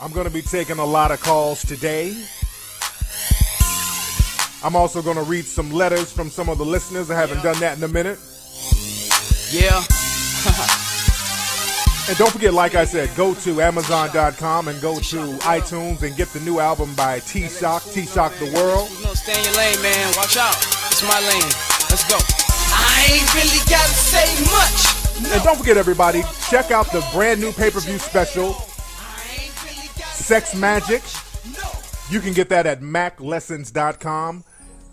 I'm going to be taking a lot of calls today. I'm also going to read some letters from some of the listeners. I haven't done that in a minute. Yeah. And don't forget, like I said, go to Amazon.com and go to iTunes and get the new album by T-Shock, T-Shock the World. You know, stay in your lane, man. Watch out. It's my lane. Let's go. I ain't really got to say much. And don't forget, everybody, check out the brand new pay-per-view special, Sex Magic. You can get that at MacLessons.com.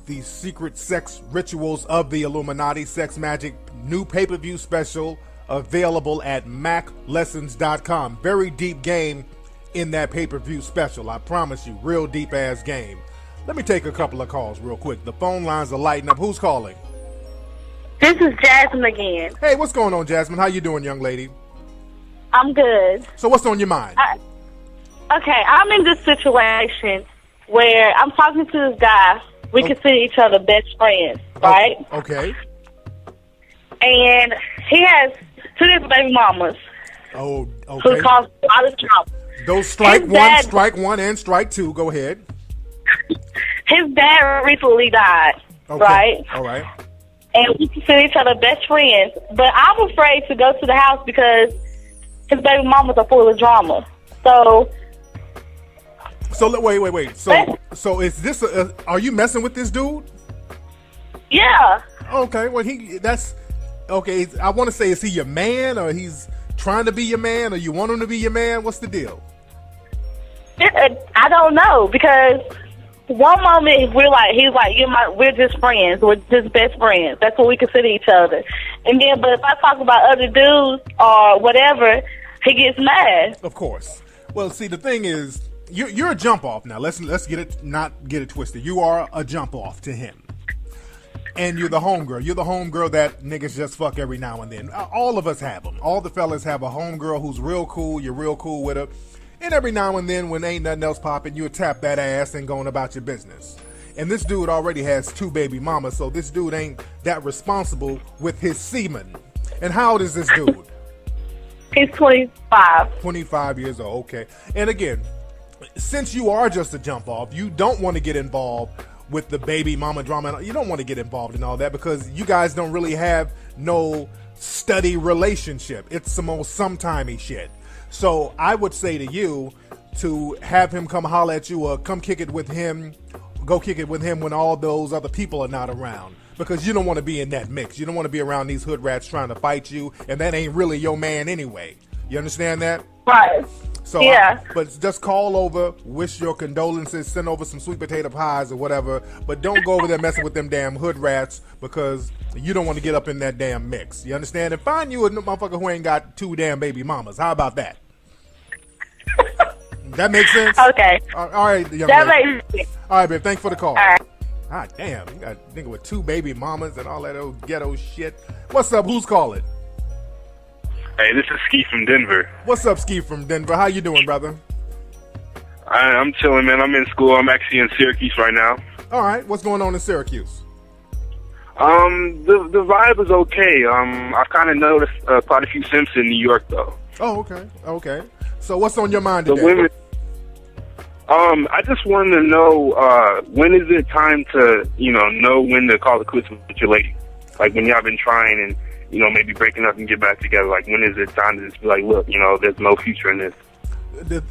The secret sex rituals of the Illuminati, Sex Magic, new pay-per-view special, available at MacLessons.com. Very deep game in that pay-per-view special. I promise you, real deep-ass game. Let me take a couple of calls real quick. The phone lines are lighting up. Who's calling? This is Jasmine again. Hey, what's going on, Jasmine? How you doing, young lady? I'm good. So what's on your mind? Okay, I'm in this situation where I'm talking to this guy. We consider each other best friends, right? Okay. And he has 2 different baby mamas. Oh, okay. Who cause a lot of trouble. Those strike one, and strike 2. Go ahead. His dad recently died, Okay. right? All right. And we consider each other best friends. But I'm afraid to go to the house because his baby mamas are full of drama. So wait. So is this are you messing with this dude? yeah. Okay. Well, that's okay. I want to say, is he your man, or he's trying to be your man, or you want him to be your man? What's the deal? I don't know, because one moment he's like, we're just friends, we're just best friends. That's what we consider each other. And then, but if I talk about other dudes or whatever, he gets mad. Of course. Well, see, the thing is, you're a jump off now. Let's not get it twisted. You are a jump off to him. And you're the homegirl. You're the homegirl that niggas just fuck every now and then. All of us have them. All the fellas have a homegirl who's real cool. You're real cool with her. And every now and then, when ain't nothing else popping, you'll tap that ass and going about your business. And this dude already has 2 baby mamas, so this dude ain't that responsible with his semen. And how old is this dude? He's 25. 25 years old, okay. And again, since you are just a jump off, you don't want to get involved with the baby mama drama. You don't want to get involved in all that because you guys don't really have no steady relationship. It's some old sometimey shit. So I would say to you to have him come holler at you or come kick it with him, go kick it with him when all those other people are not around. Because you don't want to be in that mix. You don't want to be around these hood rats trying to fight you, and that ain't really your man anyway. You understand that? Right. So yeah. But just call over, wish your condolences, send over some sweet potato pies or whatever, but don't go over there messing with them damn hood rats because you don't want to get up in that damn mix. You understand? And find you a motherfucker who ain't got 2 damn baby mamas. How about that? That makes sense? Okay. All right, young That lady. makes sense. All right, babe, thanks for the call. All right. God damn, you got a nigga with 2 baby mamas and all that old ghetto shit. What's up? Who's calling? Hey, this is Ski from Denver. What's up, Ski from Denver? How you doing, brother? I'm chilling, man. I'm in school. I'm actually in Syracuse right now. All right, what's going on in Syracuse? The vibe is okay. I kind of noticed quite a few simps in New York, though. Oh, okay. So what's on your mind The today? women. I just wanted to know when is it time to, know when to call it quits with your lady? Like when y'all been trying and, maybe breaking up and get back together. Like when is it time to just be like, look, there's no future in this?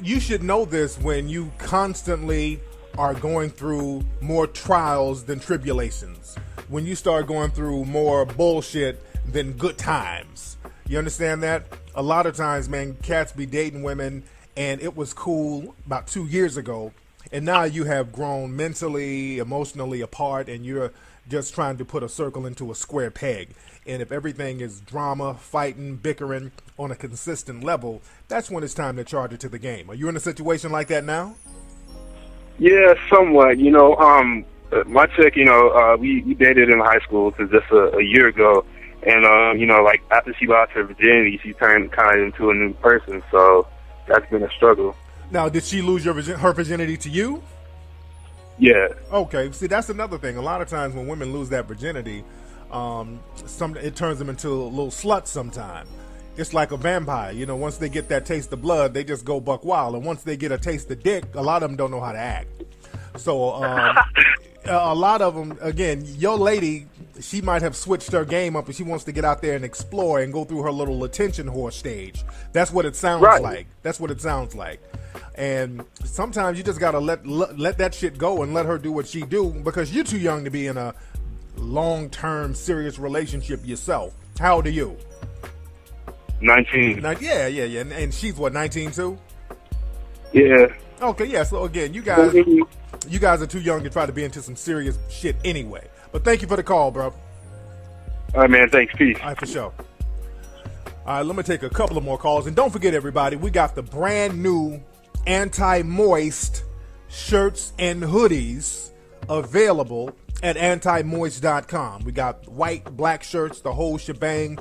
You should know this when you constantly are going through more trials than tribulations. When you start going through more bullshit than good times. You understand that? A lot of times, man, cats be dating women and it was cool about 2 years ago, and now you have grown mentally, emotionally apart, and you're just trying to put a circle into a square peg. And if everything is drama, fighting, bickering on a consistent level, that's when it's time to charge it to the game. Are you in a situation like that now? Yeah, somewhat. My chick, we dated in high school to just a year ago, and like after she lost her virginity, she turned kind of into a new person. So that's been a struggle. Now, did she lose her virginity to you? Yeah. Okay. See, that's another thing. A lot of times when women lose that virginity, it turns them into a little sluts sometime. It's like a vampire. You know, once they get that taste of blood, they just go buck wild. And once they get a taste of dick, a lot of them don't know how to act. So a lot of them, again, your lady, she might have switched her game up and she wants to get out there and explore and go through her little attention whore stage. That's what it sounds like. That's what it sounds like. And sometimes you just got to let that shit go and let her do what she do, because you're too young to be in a long-term serious relationship yourself. How old are you? 19. Yeah. And she's what, 19 too? Yeah. Okay, yeah. So again, you guys are too young to try to be into some serious shit anyway. But thank you for the call, bro. All right, man. Thanks. Peace. All right, for sure. All right, let me take a couple of more calls. And don't forget, everybody, we got the brand new anti-moist shirts and hoodies available at antimoist.com. We got white, black shirts, the whole shebang.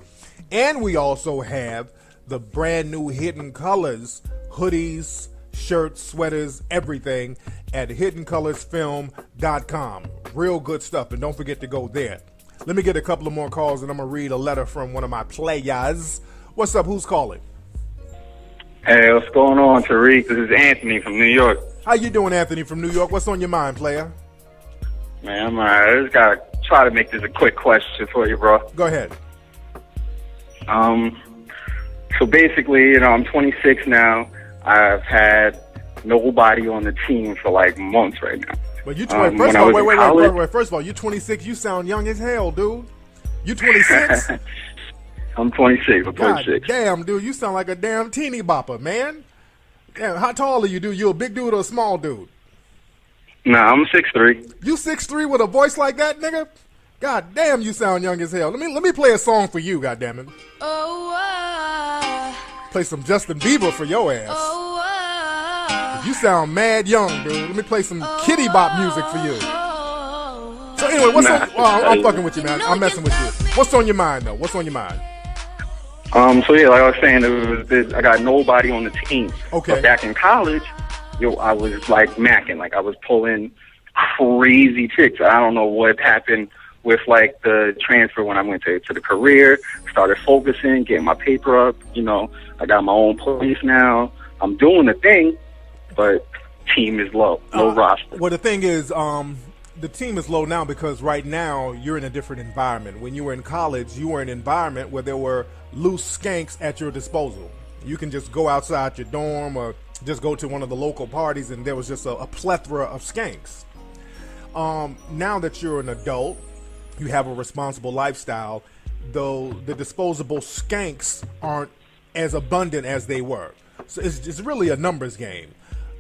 And we also have the brand new Hidden Colors hoodies, shirts, sweaters, everything at hiddencolorsfilm.com. Real good stuff, and don't forget to go there. Let me get a couple of more calls, and I'm going to read a letter from one of my players. What's up? Who's calling? Hey, what's going on, Tariq? This is Anthony from New York. How you doing, Anthony from New York? What's on your mind, player? Man, I'm alright. I just gotta try to make this a quick question for you, bro. Go ahead. So basically, I'm 26 now. I've had nobody on the team for like months right now. But you first of all, wait. First of all, you're 26. You sound young as hell, dude. You 26? I'm 26. I'm God 26. damn, dude, you sound like a damn teeny bopper, man. Damn, how tall are you, dude? You a big dude or a small dude? Nah, I'm 6'3". You 6'3" with a voice like that, nigga? God damn, you sound young as hell. Let me play a song for you, goddammit. Play some Justin Bieber for your ass. You sound mad young, dude. Let me play some kitty bop music for you. So anyway, I'm fucking with you, man. I'm messing with you. What's on your mind, though? What's on your mind? So yeah, like I was saying, I got nobody on the team. Okay. But back in college, I was like Mackin. Like I was pulling crazy chicks. I don't know what happened with like the transfer when I went to the career, started focusing, getting my paper up. I got my own place now. I'm doing the thing, but team is low, no roster. Well, the thing is, the team is low now because right now you're in a different environment. When you were in college, you were in an environment where there were loose skanks at your disposal. You can just go outside your dorm or just go to one of the local parties and there was just a plethora of skanks. Now that you're an adult, you have a responsible lifestyle, though the disposable skanks aren't as abundant as they were. So it's really a numbers game.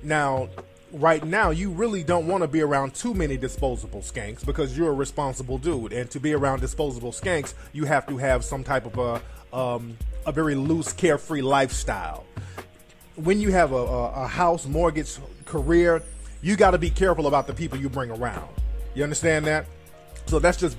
Now, right now, you really don't want to be around too many disposable skanks because you're a responsible dude. And to be around disposable skanks, you have to have some type of a very loose, carefree lifestyle. When you have a house, mortgage, career, you got to be careful about the people you bring around. You understand that? So that's just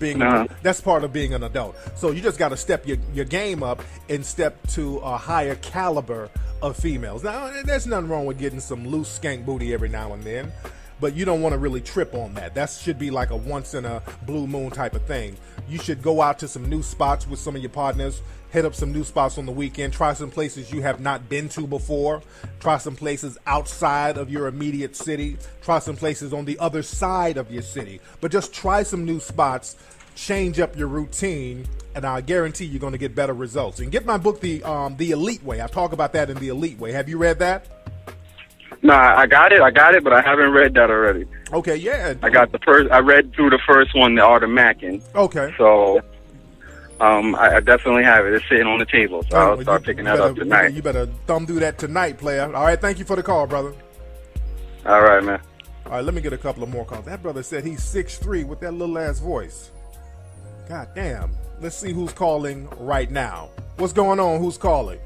that's part of being an adult. So you just got to step your game up and step to a higher caliber of females. Now, there's nothing wrong with getting some loose skank booty every now and then, but you don't want to really trip on that. That should be like a once in a blue moon type of thing. You should go out to some new spots with some of your partners, hit up some new spots on the weekend, try some places you have not been to before, try some places outside of your immediate city, try some places on the other side of your city, but just try some new spots, change up your routine, and I guarantee you're going to get better results. And get my book, The Elite Way. I talk about that in The Elite Way. Have you read that? Nah, I got it, but I haven't read that already. Okay, yeah. I read through the first one, The Art of Macking. Okay. So, I definitely have it. It's sitting on the table, so I'll start picking that up tonight. You better thumb through that tonight, player. All right, thank you for the call, brother. All right, man. All right, let me get a couple of more calls. That brother said he's 6'3" with that little ass voice. God damn. Let's see who's calling right now. What's going on? Who's calling?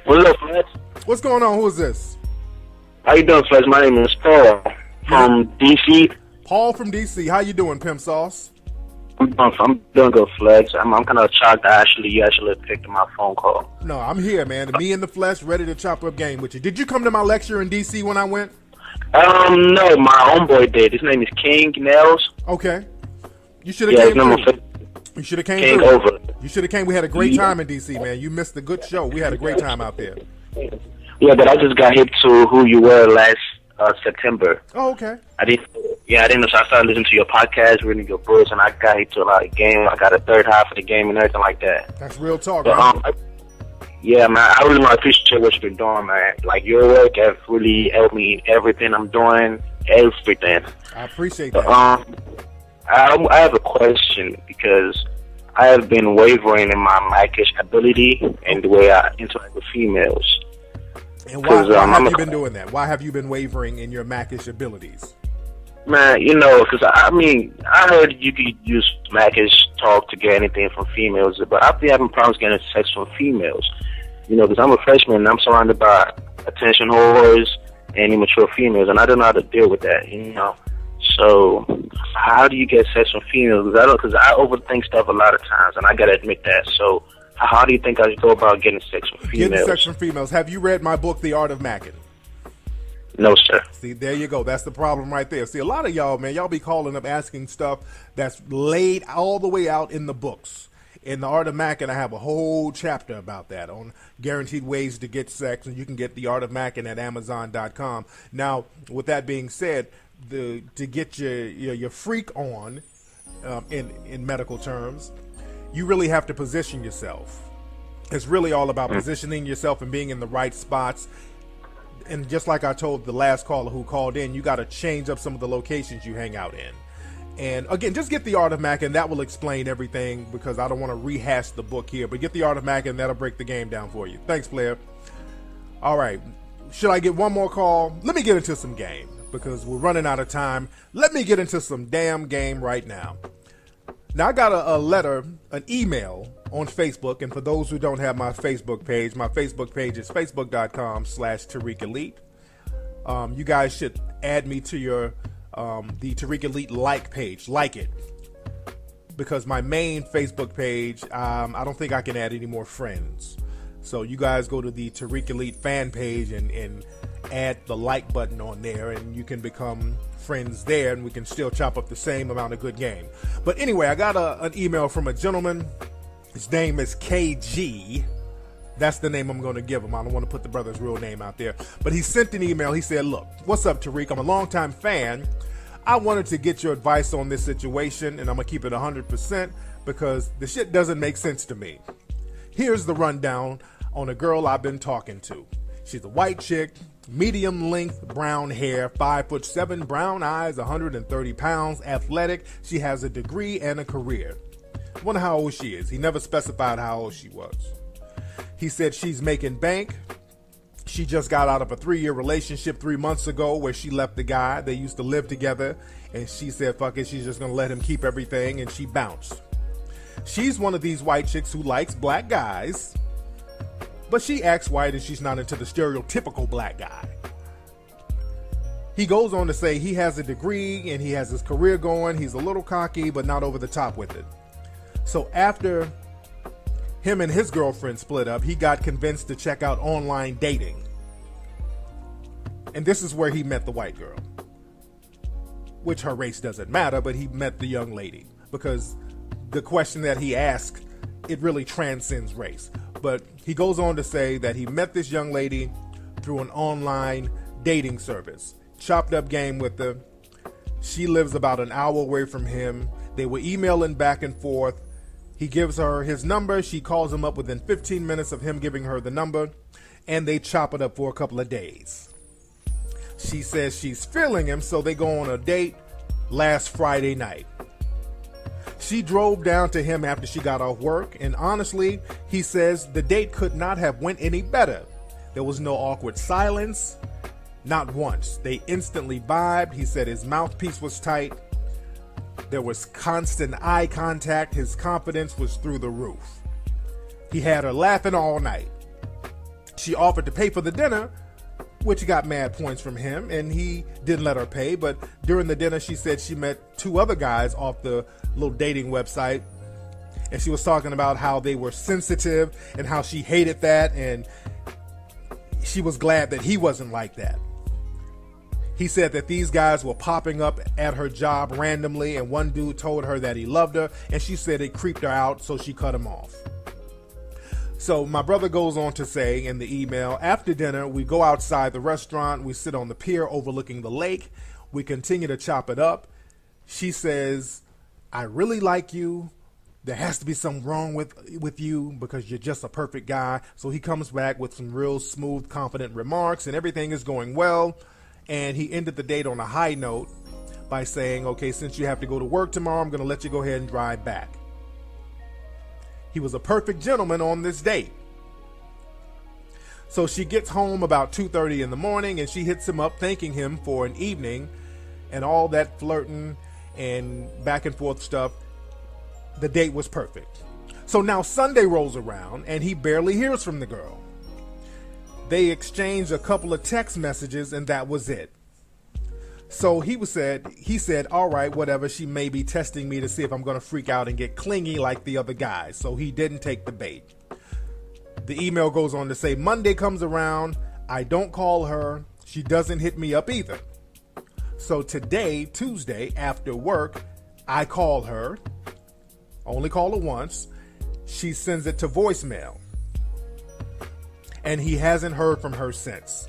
What's up, Fletch? What's going on? Who is this? How you doing, Fletch? My name is Paul from D.C. Paul from D.C. How you doing, Pimp Sauce? I'm doing good, Fletch. I'm kind of shocked that you actually picked my phone call. No, I'm here, man. Me in the flesh, ready to chop up game with you. Did you come to my lecture in D.C. when I went? No, my homeboy did. His name is King Nails. Okay. You should have came through. You should have came through. Over. You should have came. We had a great time in DC, man. You missed a good show. We had a great time out there. Yeah, but I just got hip to who you were last September. Oh, okay. I didn't know. So I started listening to your podcast, reading your books, and I got hit to a lot of games. I got a third half of the game and everything like that. That's real talk, but, man. Yeah, man, I really want to appreciate what you've been doing, man. Like, your work has really helped me in everything I'm doing, everything. I appreciate that. I have a question because I have been wavering in my Mackish ability and the way I interact with females. And why have you been doing that? Why have you been wavering in your Mackish abilities? Man, because I heard you could use Mackish talk to get anything from females, but I've been having problems getting sex from females. Because I'm a freshman and I'm surrounded by attention whores and immature females, and I don't know how to deal with that, So, how do you get sex from females? Because I overthink stuff a lot of times, and I gotta admit that. So, how do you think I should go about getting sex from females? Getting sex from females. Have you read my book, The Art of Macking? No, sir. See, there you go. That's the problem right there. See, a lot of y'all, man, y'all be calling up asking stuff that's laid all the way out in the books. In The Art of Macking, I have a whole chapter about that on guaranteed ways to get sex, and you can get The Art of Macking at Amazon.com. Now, with that being said, to get your freak on, in medical terms, you really have to position yourself. It's really all about positioning yourself and being in the right spots. And just like I told the last caller who called in, you got to change up some of the locations you hang out in. And again, just get The Art of Macking. That will explain everything, because I don't want to rehash the book here. But get The Art of Macking. That'll break the game down for you. Thanks, Blair. All right. Should I get one more call? Let me get into some game, because we're running out of time. Let me get into some damn game right now. Now, I got a letter, an email on Facebook. And for those who don't have my Facebook page is facebook.com/Tariq Elite. You guys should add me to your the Tariq Elite like page. Like it. Because my main Facebook page, I don't think I can add any more friends. So you guys go to the Tariq Elite fan page and add the like button on there, and you can become friends there, and we can still chop up the same amount of good game. But anyway, I got an email from a gentleman. His name is KG. That's the name I'm going to give him. I don't want to put the brother's real name out there. But he sent an email. He said, look, what's up, Tariq? I'm a longtime fan. I wanted to get your advice on this situation, and I'm going to keep it 100% because the shit doesn't make sense to me. Here's the rundown on a girl I've been talking to. She's a white chick, medium length, brown hair, 5'7", brown eyes, 130 pounds, athletic. She has a degree and a career. I wonder how old she is. He never specified how old she was. He said she's making bank. She just got out of a 3-year relationship 3 months ago where she left the guy. They used to live together, and she said, fuck it, she's just going to let him keep everything, and she bounced. She's one of these white chicks who likes black guys, but she acts white and she's not into the stereotypical black guy. He goes on to say he has a degree and he has his career going. He's a little cocky, but not over the top with it. So after him and his girlfriend split up, he got convinced to check out online dating. And this is where he met the white girl, which her race doesn't matter, but he met the young lady because the question that he asked, it really transcends race. But he goes on to say that he met this young lady through an online dating service. Chopped up game with her. She lives about an hour away from him. They were emailing back and forth. He gives her his number. She calls him up within 15 minutes of him giving her the number, and they chop it up for a couple of days. She says she's feeling him, so they go on a date last Friday night. She drove down to him after she got off work, and honestly, he says the date could not have went any better. There was no awkward silence, not once. They instantly vibed. He said his mouthpiece was tight. There was constant eye contact. His confidence was through the roof. He had her laughing all night. She offered to pay for the dinner, which got mad points from him, and he didn't let her pay. But during the dinner, she said she met 2 other guys off the little dating website, and she was talking about how they were sensitive and how she hated that, and she was glad that he wasn't like that. He said that these guys were popping up at her job randomly, and one dude told her that he loved her, and she said it creeped her out, so she cut him off. So my brother goes on to say in the email, after dinner, we go outside the restaurant, we sit on the pier overlooking the lake, we continue to chop it up. She says, I really like you. There has to be something wrong with you because you're just a perfect guy. So he comes back with some real smooth, confident remarks, and everything is going well. And he ended the date on a high note by saying, okay, since you have to go to work tomorrow, I'm going to let you go ahead and drive back. He was a perfect gentleman on this date. So she gets home about 2:30 in the morning, and she hits him up thanking him for an evening and all that flirting and back and forth stuff. The date was perfect. So now Sunday rolls around, and he barely hears from the girl. They exchanged a couple of text messages, and that was it. So he said, all right, whatever, she may be testing me to see if I'm going to freak out and get clingy like the other guys. So he didn't take the bait. The email goes on to say, Monday comes around, I don't call her, she doesn't hit me up either. So today, Tuesday, after work, I call her, only call her once, she sends it to voicemail. And he hasn't heard from her since.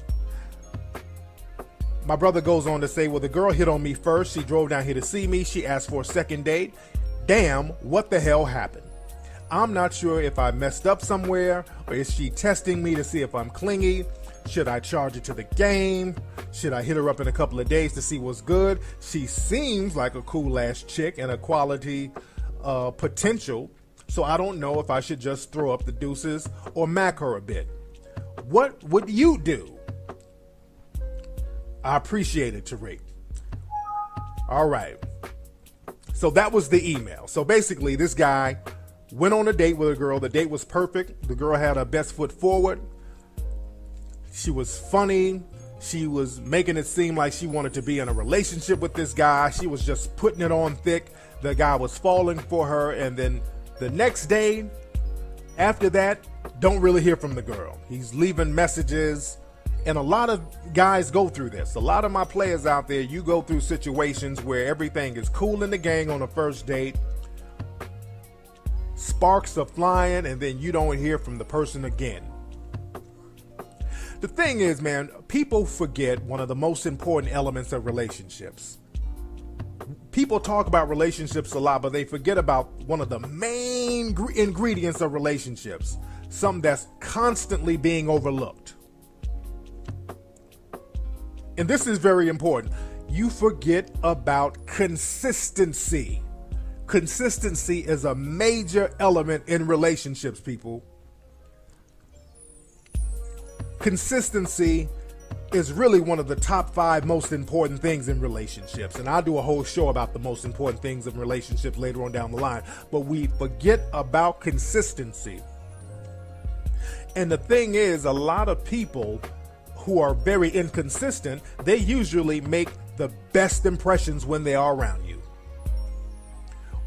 My brother goes on to say, well, the girl hit on me first. She drove down here to see me. She asked for a second date. Damn, what the hell happened? I'm not sure if I messed up somewhere, or is she testing me to see if I'm clingy? Should I charge it to the game? Should I hit her up in a couple of days to see what's good? She seems like a cool ass chick and a quality potential. So I don't know if I should just throw up the deuces or mac her a bit. What would you do? I appreciate it, Tariq. All right. So that was the email. So basically, this guy went on a date with a girl. The date was perfect. The girl had her best foot forward. She was funny. She was making it seem like she wanted to be in a relationship with this guy. She was just putting it on thick. The guy was falling for her. And then the next day, after that, don't really hear from the girl. He's leaving messages. And a lot of guys go through this. A lot of my players out there, you go through situations where everything is cool in the gang on a first date. Sparks are flying, and then you don't hear from the person again. The thing is, man, people forget one of the most important elements of relationships. People talk about relationships a lot, but they forget about one of the main ingredients of relationships. Something that's constantly being overlooked. And this is very important. You forget about consistency. Consistency is a major element in relationships, people. Consistency is really one of the top 5 most important things in relationships. And I'll do a whole show about the most important things in relationships later on down the line. But we forget about consistency. And the thing is, a lot of people who are very inconsistent, they usually make the best impressions when they are around you.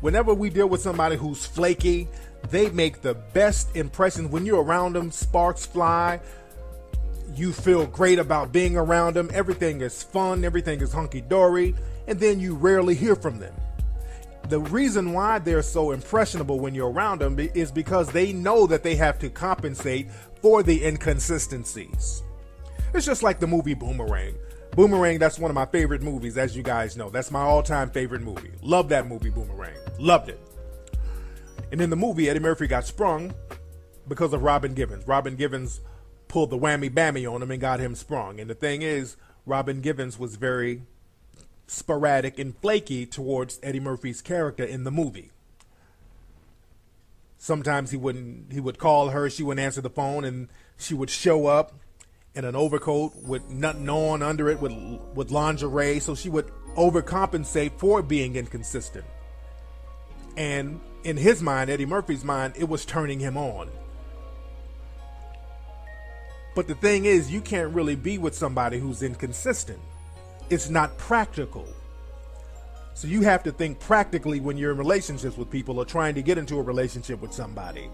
Whenever we deal with somebody who's flaky, they make the best impressions. When you're around them, sparks fly. You feel great about being around them. Everything is fun. Everything is hunky-dory. And then you rarely hear from them. The reason why they're so impressionable when you're around them is because they know that they have to compensate for the inconsistencies. It's just like the movie Boomerang. Boomerang, that's one of my favorite movies, as you guys know. That's my all-time favorite movie. Love that movie, Boomerang. Loved it. And in the movie, Eddie Murphy got sprung because of Robin Givens. Robin Givens pulled the whammy-bammy on him and got him sprung. And the thing is, Robin Givens was very sporadic and flaky towards Eddie Murphy's character in the movie. Sometimes he would call her, she wouldn't answer the phone, and she would show up in an overcoat with nothing on under it with lingerie, so she would overcompensate for being inconsistent. And in his mind, Eddie Murphy's mind, it was turning him on. But the thing is, you can't really be with somebody who's inconsistent. It's not practical. So you have to think practically when you're in relationships with people or trying to get into a relationship with somebody.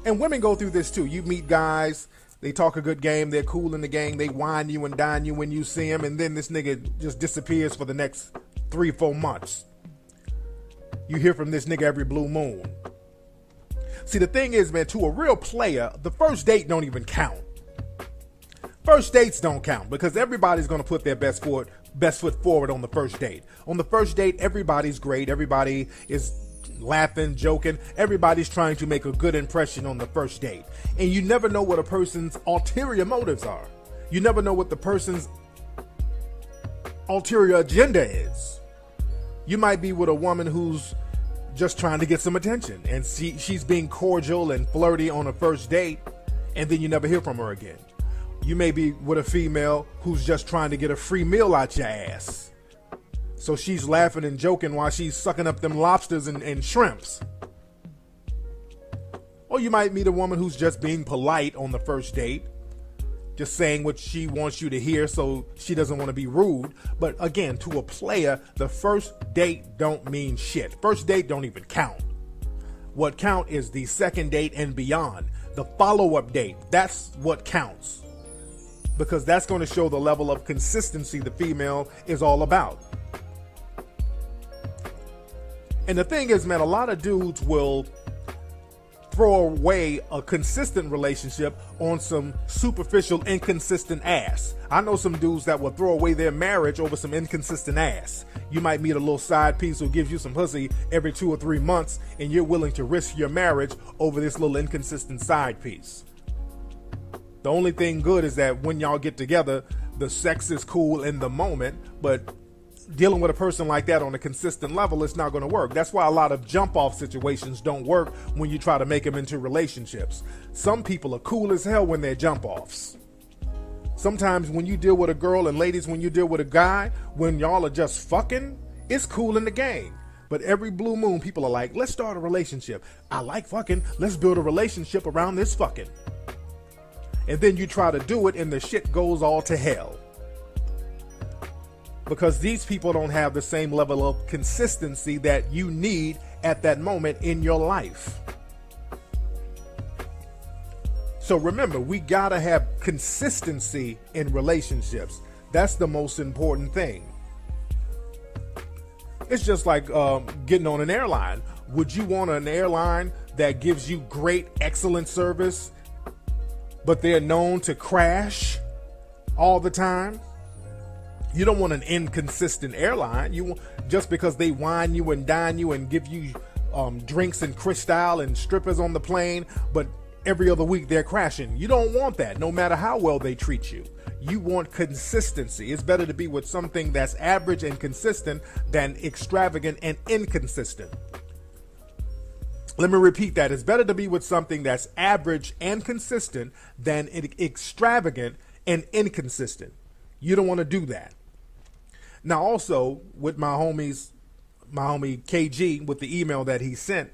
And women go through this too. You meet guys, They talk a good game. They're cool in the game. They wine you and dine you when you see them. And then this nigga just disappears for the next 3-4 months. You hear from this nigga every blue moon. See, the thing is, man, to a real player, the first date don't even count. First dates don't count because everybody's going to put their best foot forward on the first date. On the first date, everybody's great. Everybody is laughing, joking. Everybody's trying to make a good impression on the first date. And you never know what a person's ulterior motives are. You never know what the person's ulterior agenda is. You might be with a woman who's just trying to get some attention and she's being cordial and flirty on a first date, and then you never hear from her again. You may be with a female who's just trying to get a free meal out your ass. So she's laughing and joking while she's sucking up them lobsters and shrimps. Or you might meet a woman who's just being polite on the first date, just saying what she wants you to hear so she doesn't want to be rude. But again, to a player, the first date don't mean shit. First date don't even count. What count is the second date and beyond. The follow-up date, that's what counts. Because that's going to show the level of consistency the female is all about. And the thing is, man, a lot of dudes will throw away a consistent relationship on some superficial, inconsistent ass. I know some dudes that will throw away their marriage over some inconsistent ass. You might meet a little side piece who gives you some pussy every 2 or 3 months, and you're willing to risk your marriage over this little inconsistent side piece. The only thing good is that when y'all get together, the sex is cool in the moment, but dealing with a person like that on a consistent level, it's not going to work. That's why a lot of jump-off situations don't work when you try to make them into relationships. Some people are cool as hell when they're jump-offs. Sometimes when you deal with a girl, and ladies, when you deal with a guy, when y'all are just fucking, it's cool in the game. But every blue moon, people are like, let's start a relationship. I like fucking. Let's build a relationship around this fucking. And then you try to do it and the shit goes all to hell. Because these people don't have the same level of consistency that you need at that moment in your life. So remember, we gotta have consistency in relationships. That's the most important thing. It's just like getting on an airline. Would you want an airline that gives you great, excellent service, but they're known to crash all the time? You don't want an inconsistent airline. You want, just because they wine you and dine you and give you drinks and crystal and strippers on the plane, but every other week they're crashing. You don't want that, no matter how well they treat you. You want consistency. It's better to be with something that's average and consistent than extravagant and inconsistent. Let me repeat that. It's better to be with something that's average and consistent than extravagant and inconsistent. You don't want to do that. Now, also, with my homie KG, with the email that he sent,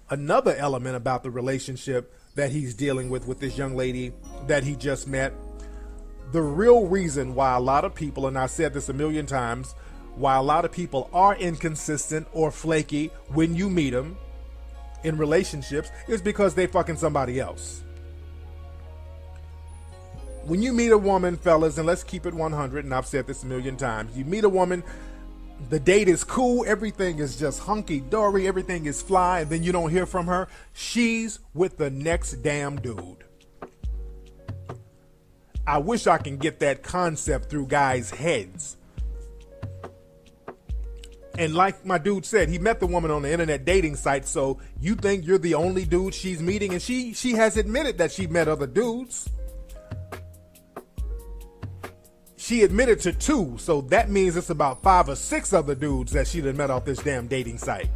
another element about the relationship that he's dealing with this young lady that he just met, the real reason why a lot of people, and I said this a million times, why a lot of people are inconsistent or flaky when you meet them in relationships is because they fucking somebody else. When you meet a woman, fellas, and let's keep it 100, and I've said this a million times, you meet a woman, the date is cool, everything is just hunky-dory, everything is fly, and then you don't hear from her, she's with the next damn dude. I wish I can get that concept through guys' heads. And like my dude said, he met the woman on the internet dating site, so you think you're the only dude she's meeting, and she has admitted that she met other dudes. She admitted to 2, so that means it's about 5 or 6 other dudes that she done met off this damn dating site.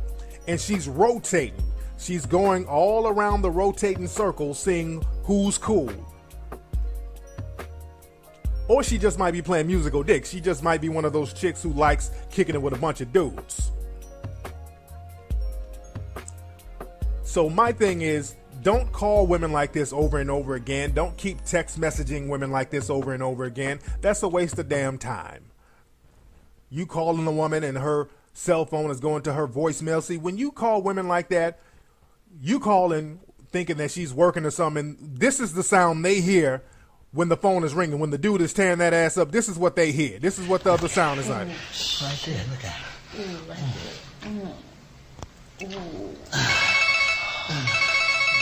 And she's rotating. She's going all around the rotating circle, seeing who's cool. Or she just might be playing musical dick. She just might be one of those chicks who likes kicking it with a bunch of dudes. So my thing is, don't call women like this over and over again. Don't keep text messaging women like this over and over again. That's a waste of damn time. You calling a woman and her cell phone is going to her voicemail. See, when you call women like that, you calling thinking that she's working or something. This is the sound they hear when the phone is ringing. When the dude is tearing that ass up, this is what they hear. This is what the other sound is like. Right there, look at it.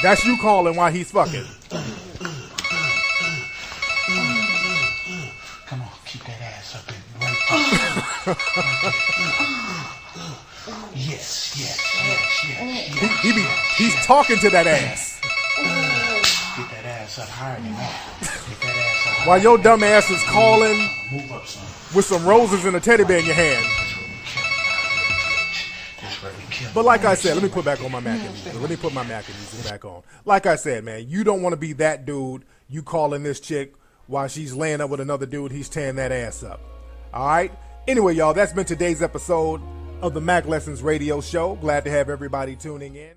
That's you calling while he's fucking. Come on, keep that ass up in Yes. He's talking to that ass. Get that ass up higher than that. Get that ass up While your dumb ass is calling Move up some. with some roses and a teddy bear in your hand. That's where we kill. But like I said, let me put back on my Mackin music. Let me put my Mackin music back on. Like I said, man, you don't want to be that dude. You calling this chick while she's laying up with another dude. He's tearing that ass up. All right? Anyway, y'all, that's been today's episode of the Mac Lessons Radio Show. Glad to have everybody tuning in.